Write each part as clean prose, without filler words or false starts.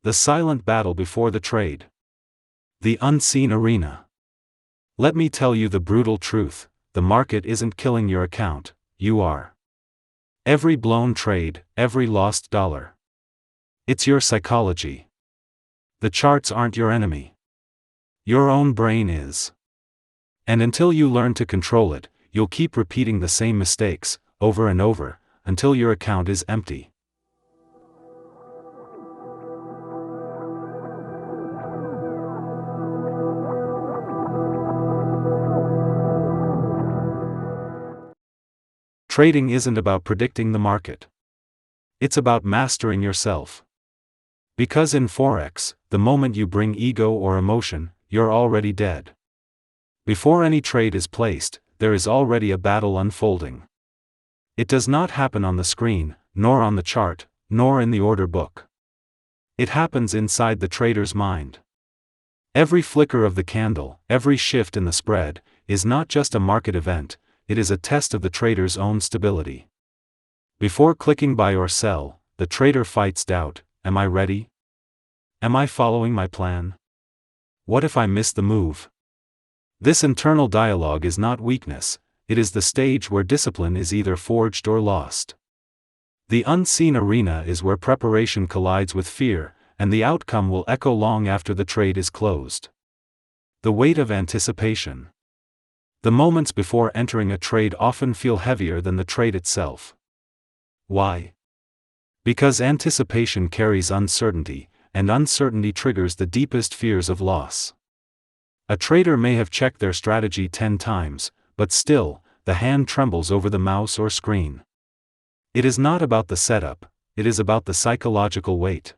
The silent battle before the trade. The unseen arena. Let me tell you the brutal truth, the market isn't killing your account, you are. Every blown trade, every lost dollar. It's your psychology. The charts aren't your enemy. Your own brain is. And until you learn to control it, you'll keep repeating the same mistakes, over and over, until your account is empty. Trading isn't about predicting the market. It's about mastering yourself. Because in forex, the moment you bring ego or emotion, you're already dead. Before any trade is placed, there is already a battle unfolding. It does not happen on the screen, nor on the chart, nor in the order book. It happens inside the trader's mind. Every flicker of the candle, every shift in the spread, is not just a market event, it is a test of the trader's own stability. Before clicking buy or sell, the trader fights doubt. Am I ready? Am I following my plan? What if I miss the move? This internal dialogue is not weakness, it is the stage where discipline is either forged or lost. The unseen arena is where preparation collides with fear, and the outcome will echo long after the trade is closed. The weight of anticipation. The moments before entering a trade often feel heavier than the trade itself. Why? Because anticipation carries uncertainty, and uncertainty triggers the deepest fears of loss. A trader may have checked their strategy 10 times, but still, the hand trembles over the mouse or screen. It is not about the setup, it is about the psychological weight.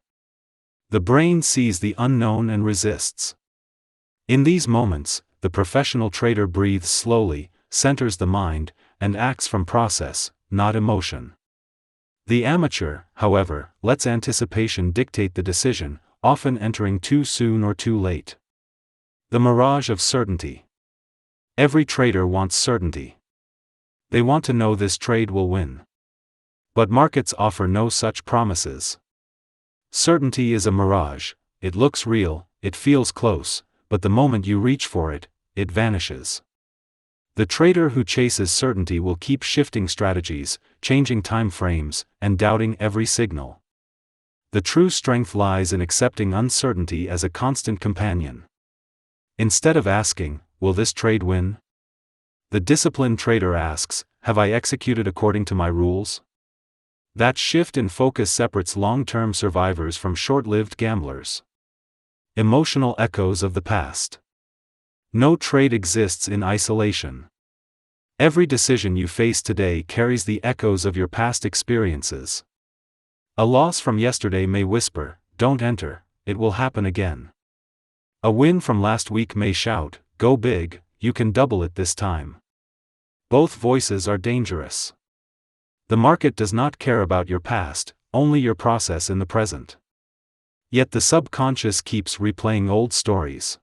The brain sees the unknown and resists. In these moments, the professional trader breathes slowly, centers the mind, and acts from process, not emotion. The amateur, however, lets anticipation dictate the decision, often entering too soon or too late. The mirage of certainty. Every trader wants certainty. They want to know this trade will win. But markets offer no such promises. Certainty is a mirage, it looks real, it feels close, but the moment you reach for it, it vanishes. The trader who chases certainty will keep shifting strategies, changing time frames, and doubting every signal. The true strength lies in accepting uncertainty as a constant companion. Instead of asking, will this trade win? The disciplined trader asks, have I executed according to my rules? That shift in focus separates long-term survivors from short-lived gamblers. Emotional echoes of the past. No trade exists in isolation. Every decision you face today carries the echoes of your past experiences. A loss from yesterday may whisper, don't enter, it will happen again. A win from last week may shout, go big, you can double it this time. Both voices are dangerous. The market does not care about your past, only your process in the present. Yet the subconscious keeps replaying old stories.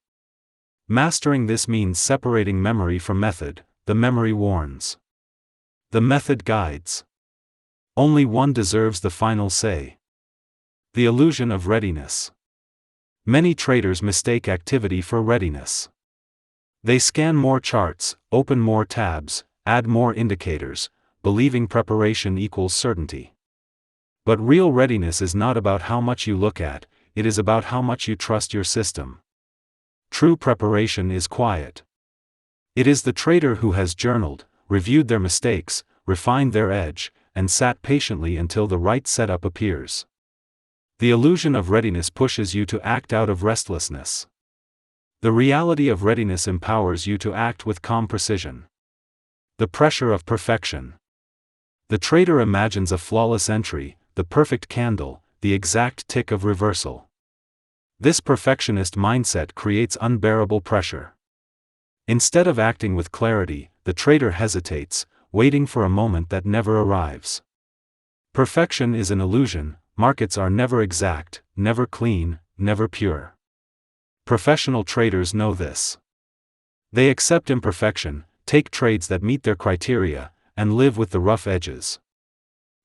Mastering this means separating memory from method. The memory warns. The method guides. Only one deserves the final say. The illusion of readiness. Many traders mistake activity for readiness. They scan more charts, open more tabs, add more indicators, believing preparation equals certainty. But real readiness is not about how much you look at, it is about how much you trust your system. True preparation is quiet. It is the trader who has journaled, reviewed their mistakes, refined their edge, and sat patiently until the right setup appears. The illusion of readiness pushes you to act out of restlessness. The reality of readiness empowers you to act with calm precision. The pressure of perfection. The trader imagines a flawless entry, the perfect candle, the exact tick of reversal. This perfectionist mindset creates unbearable pressure. Instead of acting with clarity, the trader hesitates, waiting for a moment that never arrives. Perfection is an illusion, markets are never exact, never clean, never pure. Professional traders know this. They accept imperfection, take trades that meet their criteria, and live with the rough edges.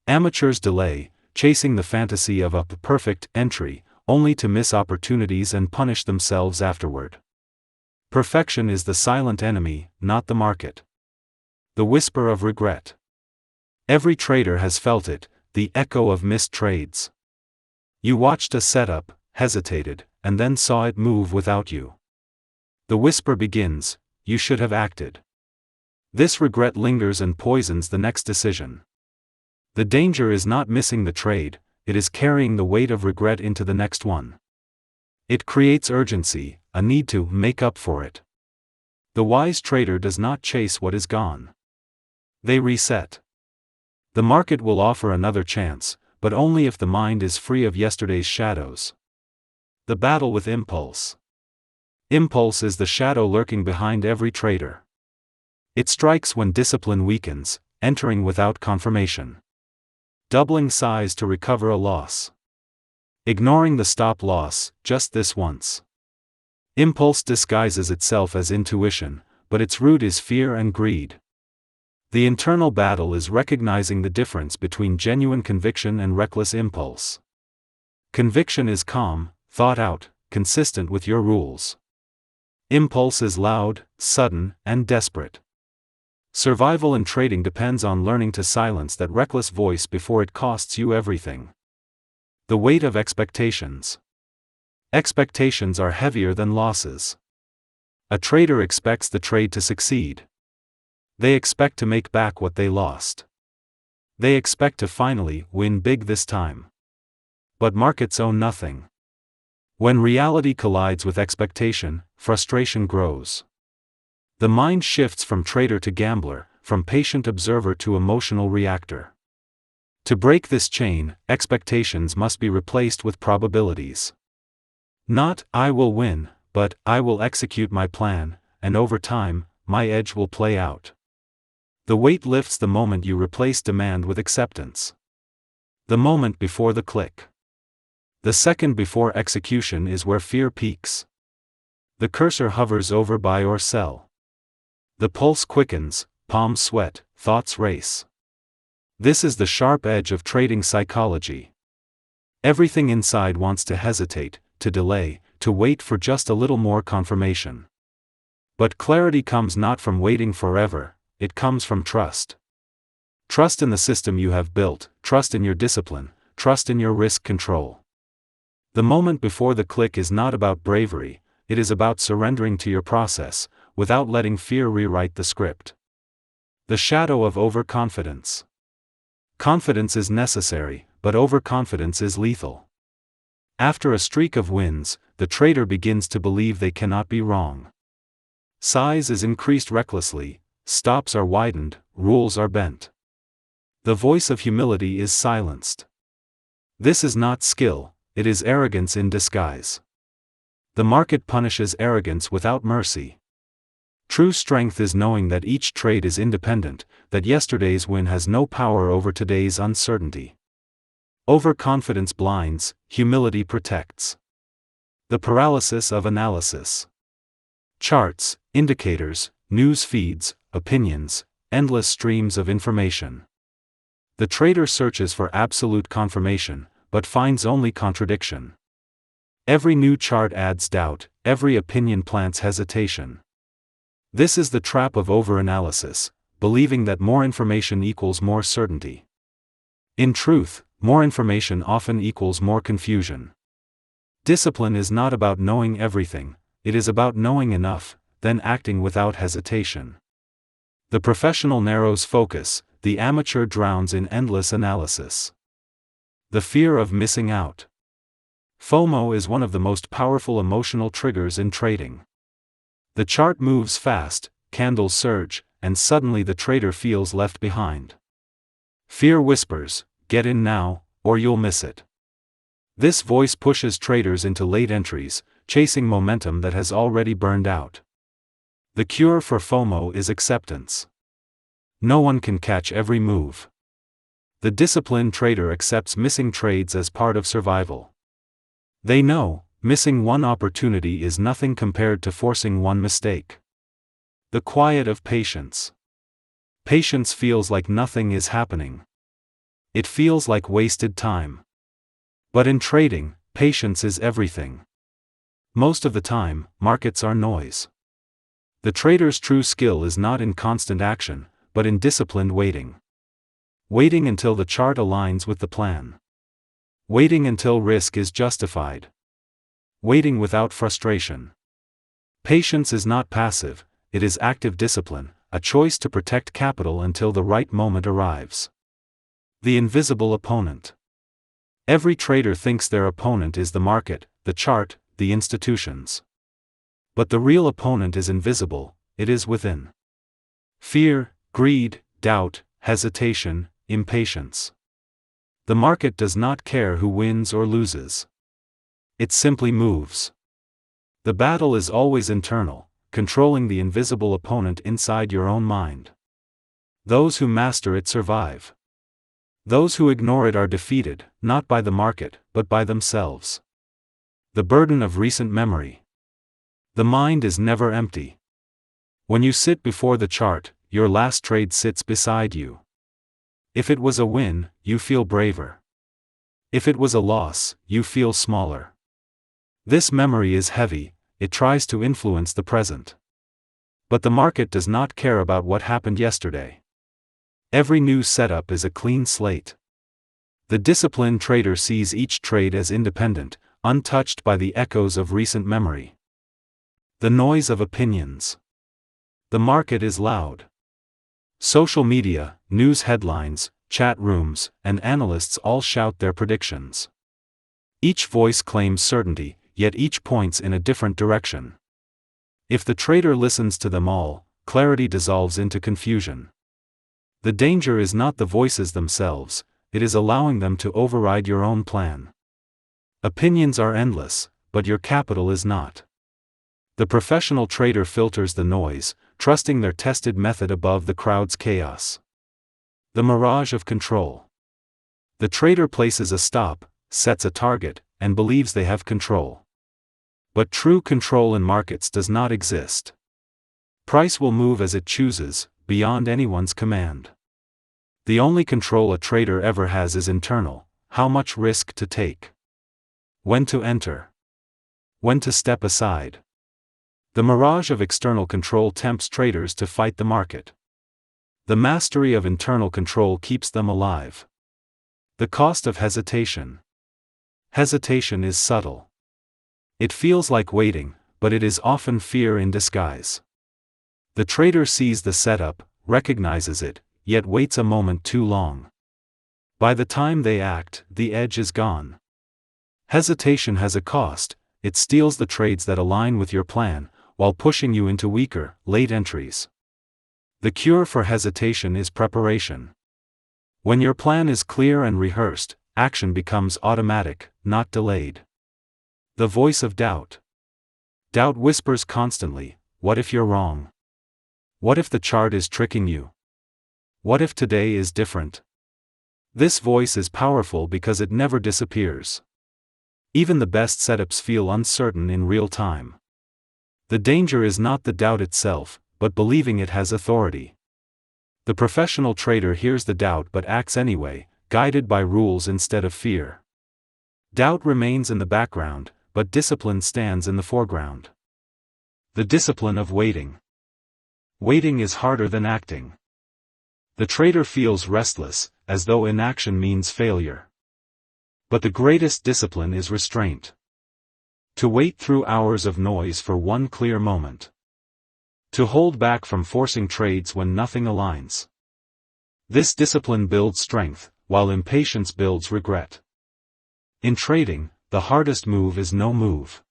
Amateurs delay, chasing the fantasy of a perfect entry, only to miss opportunities and punish themselves afterward. Perfection is the silent enemy, not the market. The whisper of regret. Every trader has felt it, the echo of missed trades. You watched a setup, hesitated, and then saw it move without you. The whisper begins, "You should have acted." This regret lingers and poisons the next decision. The danger is not missing the trade, it is carrying the weight of regret into the next one. It creates urgency, a need to make up for it. The wise trader does not chase what is gone. They reset. The market will offer another chance, but only if the mind is free of yesterday's shadows. The battle with impulse. Impulse is the shadow lurking behind every trader. It strikes when discipline weakens, entering without confirmation. Doubling size to recover a loss. Ignoring the stop loss, just this once. Impulse disguises itself as intuition, but its root is fear and greed. The internal battle is recognizing the difference between genuine conviction and reckless impulse. Conviction is calm, thought out, consistent with your rules. Impulse is loud, sudden, and desperate. Survival in trading depends on learning to silence that reckless voice before it costs you everything. The weight of expectations. Expectations are heavier than losses. A trader expects the trade to succeed. They expect to make back what they lost. They expect to finally win big this time. But markets own nothing. When reality collides with expectation, frustration grows. The mind shifts from trader to gambler, from patient observer to emotional reactor. To break this chain, expectations must be replaced with probabilities. Not, "I will win," but, "I will execute my plan, and over time, my edge will play out." The weight lifts the moment you replace demand with acceptance. The moment before the click. The second before execution is where fear peaks. The cursor hovers over buy or sell. The pulse quickens, palms sweat, thoughts race. This is the sharp edge of trading psychology. Everything inside wants to hesitate, to delay, to wait for just a little more confirmation. But clarity comes not from waiting forever, it comes from trust. Trust in the system you have built, trust in your discipline, trust in your risk control. The moment before the click is not about bravery, it is about surrendering to your process, without letting fear rewrite the script. The shadow of overconfidence. Confidence is necessary, but overconfidence is lethal. After a streak of wins, the trader begins to believe they cannot be wrong. Size is increased recklessly, stops are widened, rules are bent. The voice of humility is silenced. This is not skill, it is arrogance in disguise. The market punishes arrogance without mercy. True strength is knowing that each trade is independent, that yesterday's win has no power over today's uncertainty. Overconfidence blinds, humility protects. The paralysis of analysis. Charts, indicators, news feeds, opinions, endless streams of information. The trader searches for absolute confirmation, but finds only contradiction. Every new chart adds doubt, every opinion plants hesitation. This is the trap of overanalysis, believing that more information equals more certainty. In truth, more information often equals more confusion. Discipline is not about knowing everything, it is about knowing enough, then acting without hesitation. The professional narrows focus, the amateur drowns in endless analysis. The fear of missing out. FOMO is one of the most powerful emotional triggers in trading. The chart moves fast, candles surge, and suddenly the trader feels left behind. Fear whispers, "Get in now, or you'll miss it." This voice pushes traders into late entries, chasing momentum that has already burned out. The cure for FOMO is acceptance. No one can catch every move. The disciplined trader accepts missing trades as part of survival. They know, missing one opportunity is nothing compared to forcing one mistake. The quiet of patience. Patience feels like nothing is happening. It feels like wasted time. But in trading, Patience is everything. Most of the time, markets are noise. The trader's true skill is not in constant action, but in disciplined waiting. Waiting until the chart aligns with the plan. Waiting until risk is justified. Waiting without frustration. Patience is not passive, it is active discipline, a choice to protect capital until the right moment arrives. The invisible opponent. Every trader thinks their opponent is the market, the chart, the institutions. But the real opponent is invisible, it is within. Fear, greed, doubt, hesitation, impatience. The market does not care who wins or loses. It simply moves. The battle is always internal, controlling the invisible opponent inside your own mind. Those who master it survive. Those who ignore it are defeated, not by the market, but by themselves. The burden of recent memory. The mind is never empty. When you sit before the chart, your last trade sits beside you. If it was a win, you feel braver. If it was a loss, you feel smaller. This memory is heavy, it tries to influence the present. But the market does not care about what happened yesterday. Every new setup is a clean slate. The disciplined trader sees each trade as independent, untouched by the echoes of recent memory. The noise of opinions. The market is loud. Social media, news headlines, chat rooms, and analysts all shout their predictions. Each voice claims certainty, yet each points in a different direction. If the trader listens to them all, clarity dissolves into confusion. The danger is not the voices themselves, it is allowing them to override your own plan. Opinions are endless, but your capital is not. The professional trader filters the noise, trusting their tested method above the crowd's chaos. The mirage of control. The trader places a stop, sets a target, and believes they have control. But true control in markets does not exist. Price will move as it chooses, beyond anyone's command. The only control a trader ever has is internal: how much risk to take. When to enter. When to step aside. The mirage of external control tempts traders to fight the market. The mastery of internal control keeps them alive. The cost of hesitation. Hesitation is subtle. It feels like waiting, but it is often fear in disguise. The trader sees the setup, recognizes it, yet waits a moment too long. By the time they act, the edge is gone. Hesitation has a cost: it steals the trades that align with your plan, while pushing you into weaker, late entries. The cure for hesitation is preparation. When your plan is clear and rehearsed, action becomes automatic, not delayed. The voice of doubt. Doubt whispers constantly, what if you're wrong? What if the chart is tricking you? What if today is different? This voice is powerful because it never disappears. Even the best setups feel uncertain in real time. The danger is not the doubt itself, but believing it has authority. The professional trader hears the doubt but acts anyway, guided by rules instead of fear. Doubt remains in the background, but discipline stands in the foreground. The discipline of waiting. Waiting is harder than acting. The trader feels restless, as though inaction means failure. But the greatest discipline is restraint. To wait through hours of noise for one clear moment. To hold back from forcing trades when nothing aligns. This discipline builds strength, while impatience builds regret. In trading, the hardest move is no move.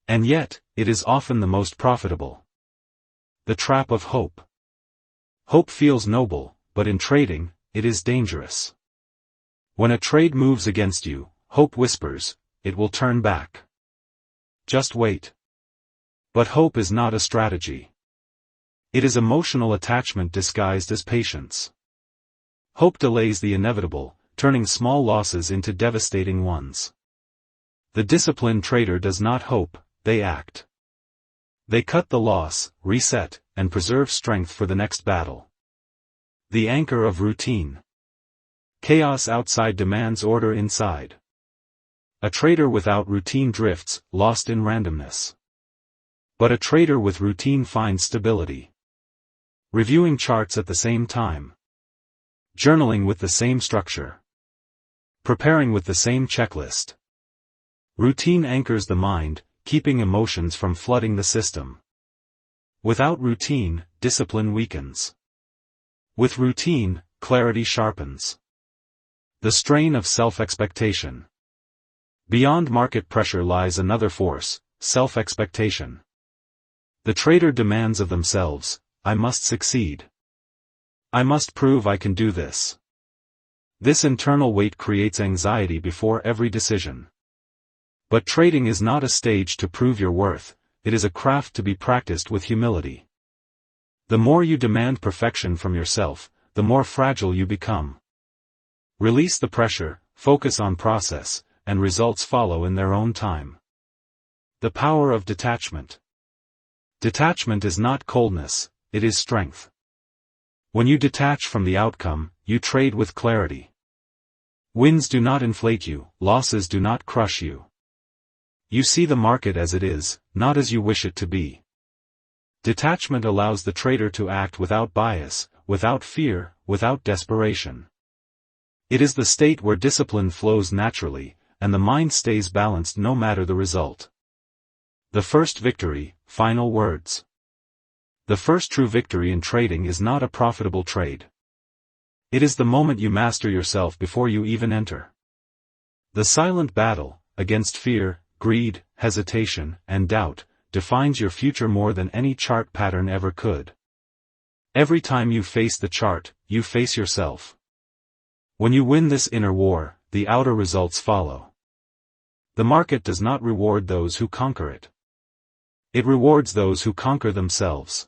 And yet, it is often the most profitable. The trap of hope. Hope feels noble, but in trading, it is dangerous. When a trade moves against you, hope whispers, it will turn back. Just wait. But hope is not a strategy. It is emotional attachment disguised as patience. Hope delays the inevitable, turning small losses into devastating ones. The disciplined trader does not hope, they act. They cut the loss, reset, and preserve strength for the next battle. The anchor of routine. Chaos outside demands order inside. A trader without routine drifts, lost in randomness. But a trader with routine finds stability. Reviewing charts at the same time. Journaling with the same structure. Preparing with the same checklist. Routine anchors the mind, keeping emotions from flooding the system. Without routine, discipline weakens. With routine, clarity sharpens. The strain of self-expectation. Beyond market pressure lies another force, self-expectation. The trader demands of themselves, I must succeed. I must prove I can do this. This internal weight creates anxiety before every decision. But trading is not a stage to prove your worth, it is a craft to be practiced with humility. The more you demand perfection from yourself, the more fragile you become. Release the pressure, focus on process, and results follow in their own time. The power of detachment. Detachment is not coldness, it is strength. When you detach from the outcome, you trade with clarity. Wins do not inflate you, losses do not crush you. You see the market as it is, not as you wish it to be. Detachment allows the trader to act without bias, without fear, without desperation. It is the state where discipline flows naturally, and the mind stays balanced no matter the result. The first victory, final words. The first true victory in trading is not a profitable trade. It is the moment you master yourself before you even enter. The silent battle, against fear, greed, hesitation, and doubt, defines your future more than any chart pattern ever could. Every time you face the chart, you face yourself. When you win this inner war, the outer results follow. The market does not reward those who conquer it. It rewards those who conquer themselves.